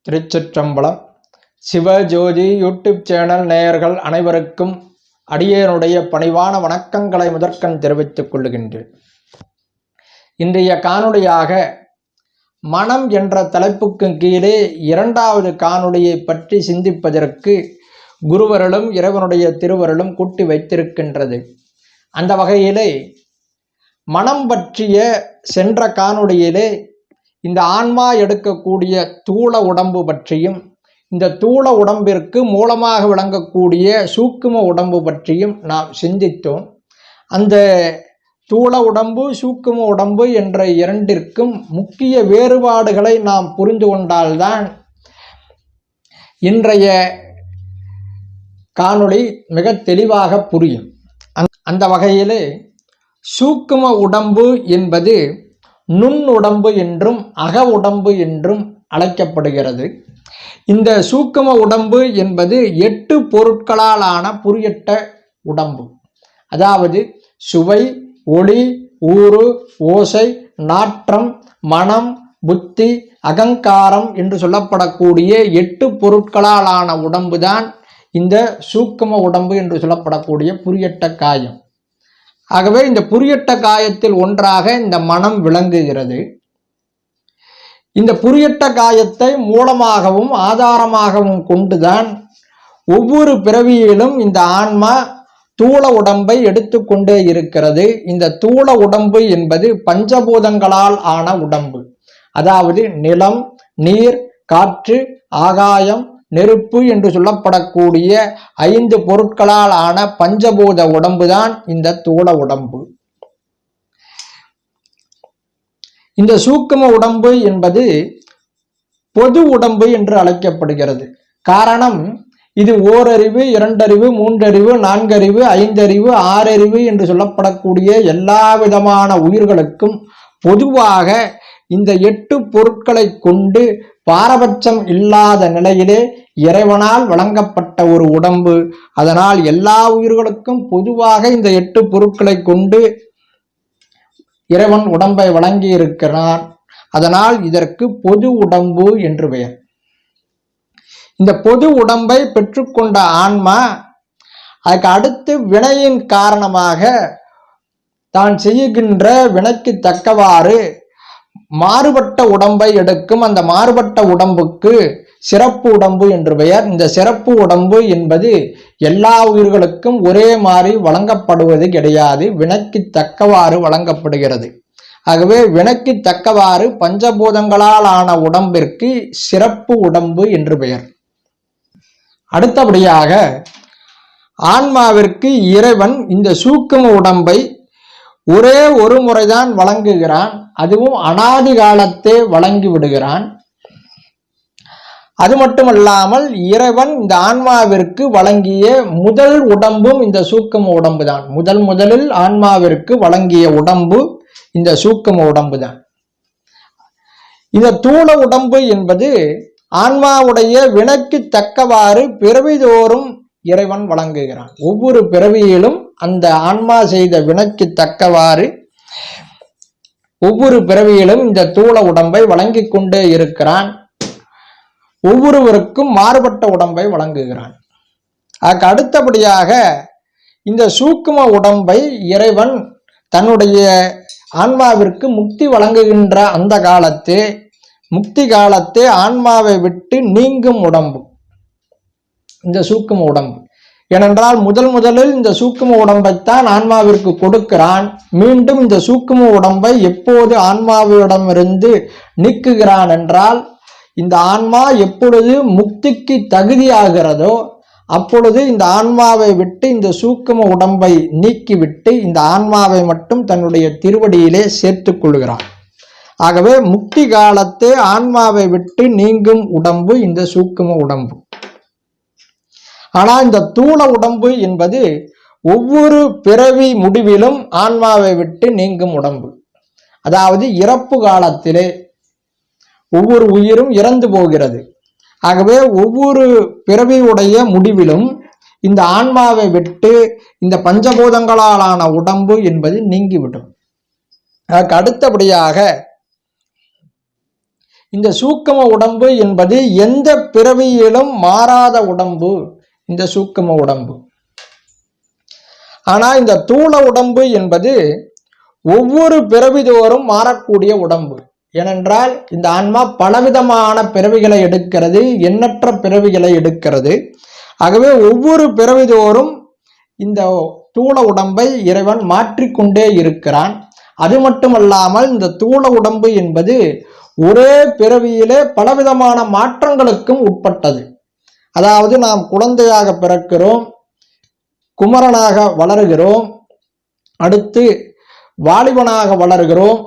திருச்சிற்றம்பலம். Sivajothi YouTube channel நேயர்கள் அனைவருக்கும் அடியேனுடைய பணிவான வணக்கங்களை முதற்கண் தெரிவித்துக் கொள்ளுகின்றேன். இன்றைய காணொளியாக மனம் என்ற தலைப்புக்கு கீழே இரண்டாவது காணொளியை பற்றி சிந்திப்பதற்கு குருவருளும் இறைவனுடைய திருவருளும் கூட்டி வைத்திருக்கின்றது. அந்த வகையிலே மனம் பற்றிய சென்ற காணொளியிலே இந்த ஆன்மா எடுக்கக்கூடிய தூள உடம்பு பற்றியும் இந்த தூள உடம்பிற்கு மூலமாக விளங்கக்கூடிய சூக்கும உடம்பு பற்றியும் நாம் சிந்தித்தோம். அந்த தூள உடம்பு சூக்கும உடம்பு என்ற இரண்டிற்கும் முக்கிய வேறுபாடுகளை நாம் புரிந்து கொண்டால்தான் இன்றைய காணொளி மிக தெளிவாக புரியும். அந்த வகையிலே சூக்கும உடம்பு என்பது நுண் உடம்பு என்றும் அக உடம்பு என்றும் அழைக்கப்படுகிறது. இந்த சூக்கும உடம்பு என்பது 8 பொருட்களால் ஆன புரியட்ட உடம்பு. அதாவது சுவை, ஒளி, ஊறு, ஓசை, நாற்றம், மனம், புத்தி, அகங்காரம் என்று சொல்லப்படக்கூடிய 8 பொருட்களால் ஆன உடம்பு தான் இந்த சூக்கும உடம்பு என்று சொல்லப்படக்கூடிய புரியட்ட காயம். ஆகவே இந்த புரியட்ட காயத்தில் ஒன்றாக இந்த மனம் விளங்குகிறது. இந்த புரியட்ட காயத்தை மூலமாகவும் ஆதாரமாகவும் கொண்டுதான் ஒவ்வொரு பிறவியிலும் இந்த ஆன்மா தூள உடம்பை எடுத்துக்கொண்டே இருக்கிறது. இந்த தூள உடம்பு என்பது பஞ்சபூதங்களால் ஆன உடம்பு. அதாவது நிலம், நீர், காற்று, ஆகாயம், நெருப்பு என்று சொல்லப்படக்கூடிய 5 பொருட்களால் ஆன பஞ்சபூத உடம்புதான் இந்த தூள உடம்பு. இந்த சூக்கும உடம்பு என்பது பொது உடம்பு என்று அழைக்கப்படுகிறது. காரணம், இது ஓரறிவு, 2 அறிவு, 3 அறிவு, 4 அறிவு, 5 அறிவு, 6 அறிவு என்று சொல்லப்படக்கூடிய எல்லா விதமான உயிர்களுக்கும் பொதுவாக இந்த 8 பொருட்களை கொண்டு பாரபட்சம் இல்லாத நிலையிலே இறைவனால் வழங்கப்பட்ட ஒரு உடம்பு. அதனால் எல்லா உயிர்களுக்கும் பொதுவாக இந்த 8 பொருட்களை கொண்டு இறைவன் உடம்பை வழங்கி இருக்கிறான். அதனால் இதற்கு பொது உடம்பு என்று பெயர். இந்த பொது உடம்பை பெற்றுக்கொண்ட ஆன்மா அதுக்கு அடுத்து வினையின் காரணமாக தான் செய்கின்ற வினைக்கு தக்கவாறு மாறுபட்ட உடம்பை எடுக்கும். அந்த மாறுபட்ட உடம்புக்கு சிறப்பு உடம்பு என்று பெயர். இந்த சிறப்பு உடம்பு என்பது எல்லா உயிர்களுக்கும் ஒரே மாதிரி வழங்கப்படுவது கிடையாது, வினைக்கு தக்கவாறு வழங்கப்படுகிறது. ஆகவே வினைக்கு தக்கவாறு பஞ்சபூதங்களால் ஆன உடம்பிற்கு சிறப்பு உடம்பு என்று பெயர். அடுத்தபடியாக ஆன்மாவிற்கு இறைவன் இந்த சூக்கும உடம்பை ஒரே ஒரு முறைதான் வழங்குகிறான். அதுவும் அனாதி காலத்தே வழங்கி விடுகிறான். அது மட்டுமல்லாமல் இறைவன் இந்த ஆன்மாவிற்கு வழங்கிய முதல் உடம்பும் இந்த சூக்கும உடம்பு தான். முதலில் ஆன்மாவிற்கு வழங்கிய உடம்பு இந்த சூக்கும உடம்பு தான். இந்த தூள உடம்பு என்பது ஆன்மாவுடைய வினைக்கு தக்கவாறு பிறவிதோறும் இறைவன் வழங்குகிறான். ஒவ்வொரு பிறவியிலும் அந்த ஆன்மா செய்த வினைக்கு தக்கவாறு ஒவ்வொரு பிறவியிலும் இந்த தூள உடம்பை வழங்கி கொண்டே இருக்கிறான். ஒவ்வொருவருக்கும் மாறுபட்ட உடம்பை வழங்குகிறான். அதுக்கு அடுத்தபடியாக இந்த சூக்கும உடம்பை இறைவன் தன்னுடைய ஆன்மாவிற்கு முக்தி வழங்குகின்ற அந்த காலத்தே, முக்தி காலத்தே ஆன்மாவை விட்டு நீங்கும் உடம்பு இந்த சூக்கும உடம்பு. ஏனென்றால் முதலில் இந்த சூக்கும உடம்பைத்தான் ஆன்மாவிற்கு கொடுக்கிறான். மீண்டும் இந்த சூக்கும உடம்பை எப்போது ஆன்மாவிடமிருந்து நீக்குகிறான் என்றால், இந்த ஆன்மா எப்பொழுது முக்திக்கு தகுதியாகிறதோ அப்பொழுது இந்த ஆன்மாவை விட்டு இந்த சூக்கும உடம்பை நீக்கிவிட்டு இந்த ஆன்மாவை மட்டும் தன்னுடைய திருவடியிலே சேர்த்து கொள்கிறான். ஆகவே முக்தி காலத்தே ஆன்மாவை விட்டு நீங்கும் உடம்பு இந்த சூக்கும உடம்பு. ஆனால் இந்த தூள உடம்பு என்பது ஒவ்வொரு பிறவி முடிவிலும் ஆன்மாவை விட்டு நீங்கும் உடம்பு. அதாவது இறப்பு காலத்திலே ஒவ்வொரு உயிரும் இறந்து போகிறது. ஆகவே ஒவ்வொரு பிறவியுடைய முடிவிலும் இந்த ஆன்மாவை விட்டு இந்த பஞ்சபூதங்களாலான உடம்பு என்பது நீங்கிவிடும். அதற்கு அடுத்தபடியாக இந்த சூக்கம உடம்பு என்பது எந்த பிறவியிலும் மாறாத உடம்பு இந்த சூக்கம உடம்பு. ஆனா இந்த தூள உடம்பு என்பது ஒவ்வொரு பிறவிதோறும் மாறக்கூடிய உடம்பு. ஏனென்றால் இந்த ஆன்மா பலவிதமான பிறவிகளை எடுக்கிறது, எண்ணற்ற பிறவிகளை எடுக்கிறது. ஆகவே ஒவ்வொரு பிறவிதோறும் இந்த தூள உடம்பை இறைவன் மாற்றிக்கொண்டே இருக்கிறான். அது மட்டுமல்லாமல் இந்த தூள உடம்பு என்பது ஒரே பிறவியிலே பலவிதமான மாற்றங்களுக்கும் உட்பட்டது. அதாவது நாம் குழந்தையாக பிறக்கிறோம், குமரனாக வளருகிறோம், அடுத்து வாலிபனாக வளர்கிறோம்,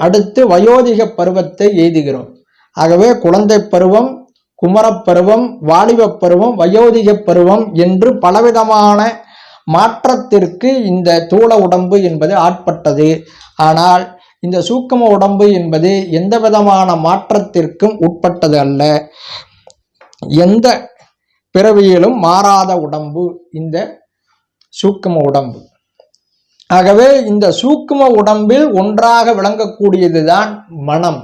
அடுத்து வயோதிக பருவத்தை எய்துகிறோம். ஆகவே குழந்தை பருவம், குமரப்பருவம், வாலிப பருவம், வயோதிக பருவம் என்று பலவிதமான மாற்றத்திற்கு இந்த தூள உடம்பு என்பது ஆட்பட்டது. ஆனால் இந்த சூக்கம உடம்பு என்பது எந்த விதமான மாற்றத்திற்கும் உட்பட்டது அல்ல. எந்த பிறவியிலும் மாறாத உடம்பு இந்த சூக்கம உடம்பு. ஆகவே இந்த சூக்கும உடம்பில் ஒன்றாக விளங்கக்கூடியதுதான் மனம்.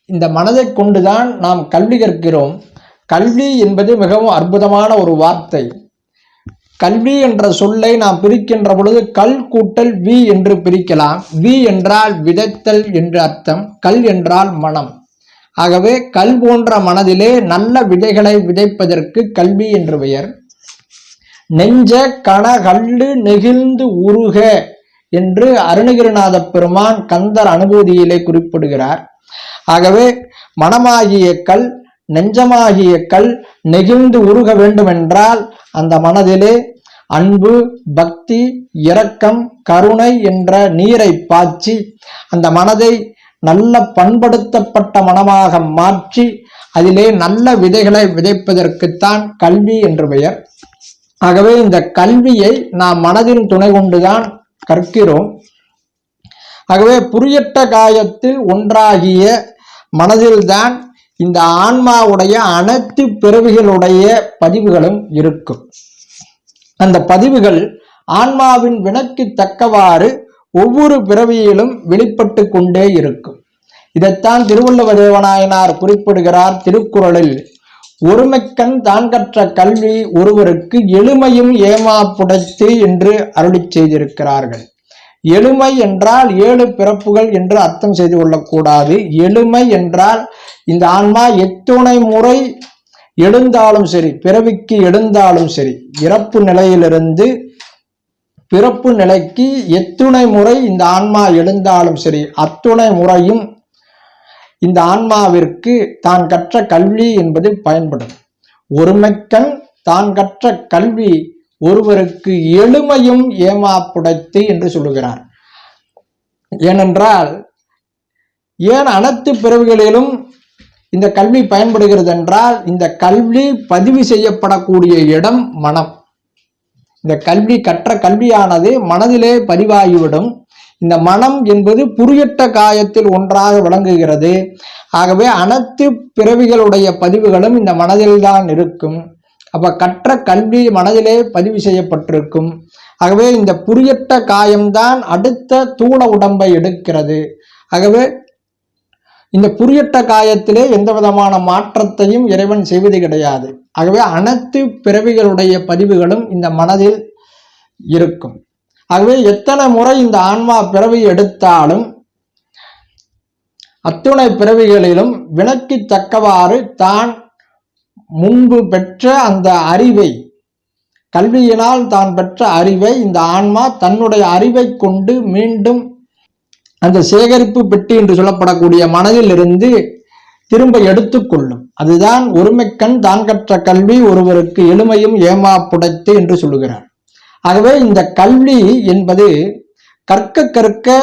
இந்த மனதை கொண்டுதான் நாம் கல்வி கற்கிறோம். கல்வி என்பது மிகவும் அற்புதமான ஒரு வார்த்தை. கல்வி என்ற சொல்லை நாம் பிரிக்கின்ற பொழுது கல் கூட்டல் வி என்று பிரிக்கலாம். வி என்றால் விதைத்தல் என்று அர்த்தம், கல் என்றால் மனம். ஆகவே கல் போன்ற மனதிலே நல்ல விதைகளை விதைப்பதற்கு கல்வி என்று பெயர். நெஞ்ச கணகல்லு நெகிழ்ந்து உருக என்று அருணகிரிநாத பெருமான் கந்தர் அனுபூதியிலே குறிப்பிடுகிறார். ஆகவே மனமாகிய கல், நெஞ்சமாகிய கல் நெகிழ்ந்து உருக வேண்டுமென்றால் அந்த மனதிலே அன்பு, பக்தி, இரக்கம், கருணை என்ற நீரை பாய்ச்சி அந்த மனதை நல்ல பண்படுத்தப்பட்ட மனமாக மாற்றி அதிலே நல்ல விதைகளை விதைப்பதற்குத்தான் கல்வி என்று பெயர். ஆகவே இந்த கல்வியை நாம் மனதின் துணை கொண்டுதான் கற்கிறோம். ஆகவே புரியட்ட காயத்தில் ஒன்றாகிய மனதில்தான் இந்த ஆன்மாவுடைய அனைத்து பிறவிகளுடைய பதிவுகளும் இருக்கும். அந்த பதிவுகள் ஆன்மாவின் வினைக்கு தக்கவாறு ஒவ்வொரு பிறவியிலும் வெளிப்பட்டு கொண்டே இருக்கும். இதைத்தான் திருவள்ளுவ தேவநாயனார் குறிப்பிடுகிறார் திருக்குறளில். ஒருமைக்கண் தான் கற்ற கல்வி ஒருவருக்கு எளிமையும் ஏமாப்புடைத்து என்று அருளி செய்திருக்கிறார்கள். எளிமை என்றால் 7 பிறப்புகள் என்று அர்த்தம் செய்து கொள்ளக்கூடாது. எளிமை என்றால் இந்த ஆன்மா எத்துணை முறை எழுந்தாலும் சரி, பிறவிக்கு எழுந்தாலும் சரி, இறப்பு நிலையிலிருந்து பிறப்பு நிலைக்கு எத்துணை முறை இந்த ஆன்மா எழுந்தாலும் சரி, அத்துணை முறையும் இந்த ஆன்மாவிற்கு தான் கற்ற கல்வி என்பது பயன்படும். ஒருமைக்கண் தான் கற்ற கல்வி ஒருவருக்கு எளிமையும் ஏமாப்புடைத்து என்று சொல்லுகிறார். ஏனென்றால் ஏன் அனைத்து பிறவிகளிலும் இந்த கல்வி பயன்படுகிறது என்றால் இந்த கல்வி பதிவு செய்யப்படக்கூடிய இடம் மனம். இந்த கல்வி கற்ற கல்வியானது மனதிலே பதிவாகிவிடும். இந்த மனம் என்பது புரியட்ட காயத்தில் ஒன்றாக விளங்குகிறது. ஆகவே அனைத்து பிறவிகளுடைய பதிவுகளும் இந்த மனதில்தான் இருக்கும். அப்ப கற்ற கல்வி மனதிலே பதிவு செய்யப்பட்டிருக்கும். ஆகவே இந்த புரியட்ட காயம்தான் அடுத்த தூள உடம்பை எடுக்கிறது. ஆகவே இந்த புரியட்ட காயத்திலே எந்த விதமான மாற்றத்தையும் இறைவன் செய்வது கிடையாது. ஆகவே அனைத்து பிறவிகளுடைய பதிவுகளும் இந்த மனதில் இருக்கும். ஆகவே எத்தனை முறை இந்த ஆன்மா பிறவி எடுத்தாலும் அத்துணை பிறவிகளிலும் வினைக்கு தக்கவாறு தான் முன்பு பெற்ற அந்த அறிவை, கல்வியினால் தான் பெற்ற அறிவை இந்த ஆன்மா தன்னுடைய அறிவை கொண்டு மீண்டும் அந்த சேகரிப்பு பெட்டி என்று சொல்லப்படக்கூடிய மனதில் இருந்து திரும்ப எடுத்துக்கொள்ளும். அதுதான் ஒருமைக்கண் தான் கற்ற கல்வி ஒருவருக்கு எளிமையும் ஏமாப்புடைத்து என்று சொல்லுகிறார். ஆகவே இந்த கல்வி என்பது கற்க கற்க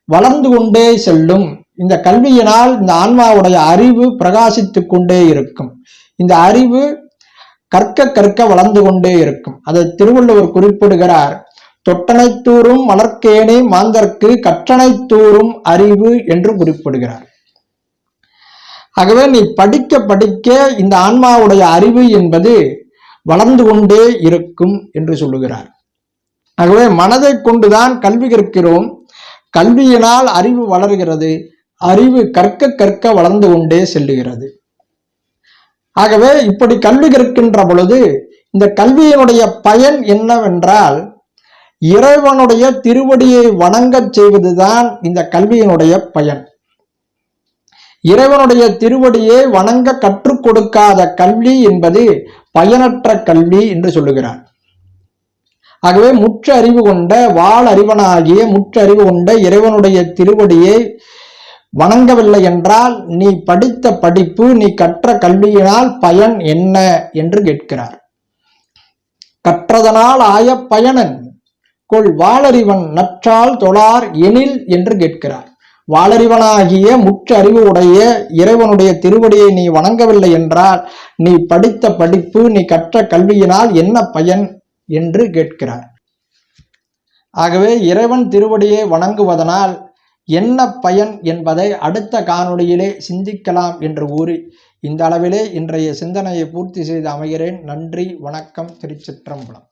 வளர்ந்து கொண்டே செல்லும். இந்த கல்வியினால் இந்த ஆன்மாவுடைய அறிவு பிரகாசித்து கொண்டே இருக்கும். இந்த அறிவு கற்க கற்க வளர்ந்து கொண்டே இருக்கும். அதை திருவள்ளுவர் குறிப்பிடுகிறார். தொட்டனைத்தூரும் மலர்க்கேணி மாந்தர்க்கு கற்றனைத்தூரும் அறிவு என்று குறிப்பிடுகிறார். ஆகவே நீ படிக்க படிக்க இந்த ஆன்மாவுடைய அறிவு என்பது வளர்ந்து கொண்டே இருக்கும் என்று சொல்லுகிறார். ஆகவே மனதை கொண்டுதான் கல்வி கற்கிறோம். கல்வியினால் அறிவு வளர்கிறது. அறிவு கற்க கற்க வளர்ந்து கொண்டே செல்லுகிறது. ஆகவே இப்படி கல்வி கற்கின்ற பொழுது இந்த கல்வியினுடைய பயன் என்னவென்றால், இறைவனுடைய திருவடியை வணங்கச் செய்வதுதான் இந்த கல்வியினுடைய பயன். இறைவனுடைய திருவடியை வணங்க கற்றுக் கொடுக்காத கல்வி என்பது பயனற்ற கல்வி என்று சொல்லுகிறார். ஆகவே முற்று அறிவு கொண்ட வாள் அறிவனாகிய முற்று அறிவு கொண்ட இறைவனுடைய திருவடியை வணங்கவில்லை என்றால் நீ படித்த படிப்பு, நீ கற்ற கல்வியினால் பயன் என்ன என்று கேட்கிறார். கற்றதனால் ஆய பயனன் கொள் வாளறிவன் நற்றால் தொழார் எனில் என்று கேட்கிறார். வாளறிவனாகிய முற்று அறிவு உடைய இறைவனுடைய திருவடியை நீ வணங்கவில்லை என்றால் நீ படித்த படிப்பு, நீ கற்ற கல்வியினால் என்ன பயன் என்று கேட்கிறார். ஆகவே இறைவன் திருவடியை வணங்குவதனால் என்ன பயன் என்பதை அடுத்த காணொளியிலே சிந்திக்கலாம் என்று கூறி இந்த அளவிலே இன்றைய சிந்தனையை பூர்த்தி செய்து அமைகிறேன். நன்றி, வணக்கம், திருச்சிற்றம்பலம்.